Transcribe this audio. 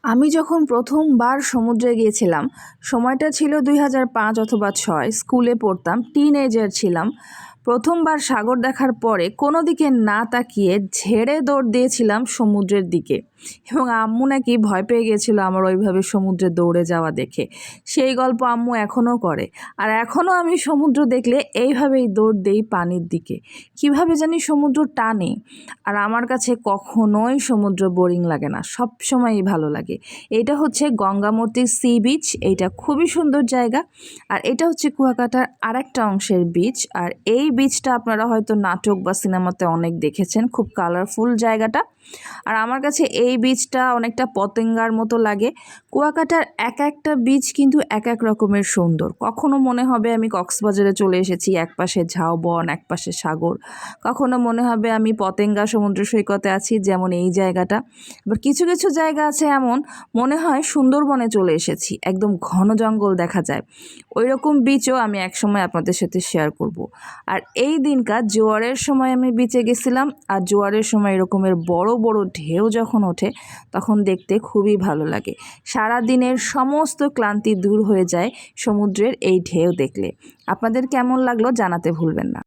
আমি যখন প্রথমবার সমুদ্রে গিয়েছিলাম, সময়টা ছিল ২০০৫ অথবা ৬। স্কুলে পড়তাম, টিনএজার ছিলাম। প্রথমবার সাগর দেখার পরে কোনো দিকে না তাকিয়ে ঝেড়ে দৌড় দিয়েছিলাম সমুদ্রের দিকে, এবং আম্মু নাকি ভয় পেয়ে গিয়েছিল আমার ওইভাবে সমুদ্রে দৌড়ে যাওয়া দেখে। সেই গল্প আম্মু এখনও করে, আর এখনও আমি সমুদ্র দেখলে এইভাবেই দৌড় দেই পানির দিকে। কিভাবে জানি সমুদ্র টানে, আর আমার কাছে কখনোই সমুদ্র বোরিং লাগে না, সব সময়ই ভালো লাগে। এটা হচ্ছে গঙ্গামতি সি বিচ, এইটা খুবই সুন্দর জায়গা। আর এটা হচ্ছে কুয়াকাটার আরেকটা অংশের বিচ। আর এই বিচটা আপনারা হয়তো নাটক বা সিনেমাতে অনেক দেখেছেন, খুব কালারফুল জায়গাটা। আর আমার কাছে এই বিচটা অনেকটা পতেঙ্গার মতো লাগে। কুয়াকাটার এক একটা বিচ কিন্তু এক এক রকমের সুন্দর। কখনো মনে হবে আমি কক্সবাজারে চলে এসেছি, এক পাশে ঝাউবন, এক পাশে সাগর। কখনো মনে হবে আমি পতেঙ্গা সমুদ্র সৈকতে আছি, যেমন এই জায়গাটা। আবার কিছু কিছু জায়গা আছে এমন মনে হয় সুন্দরবনে চলে এসেছি, একদম ঘন জঙ্গল দেখা যায়। ওই রকম বিচও আমি একসময় আপনাদের সাথে শেয়ার করব। আর এই দিনকার জোয়ারের সময় আমি বিচে গেছিলাম, আর জোয়ারের সময় এরকমের বড় বড় ঢেউ যখন ওঠে তখন দেখতে খুবই ভালো লাগে। সারা দিনের সমস্ত ক্লান্তি দূর হয়ে যায় সমুদ্রের এই ঢেউ দেখলে। আপনাদের কেমন লাগলো জানাতে ভুলবেন না।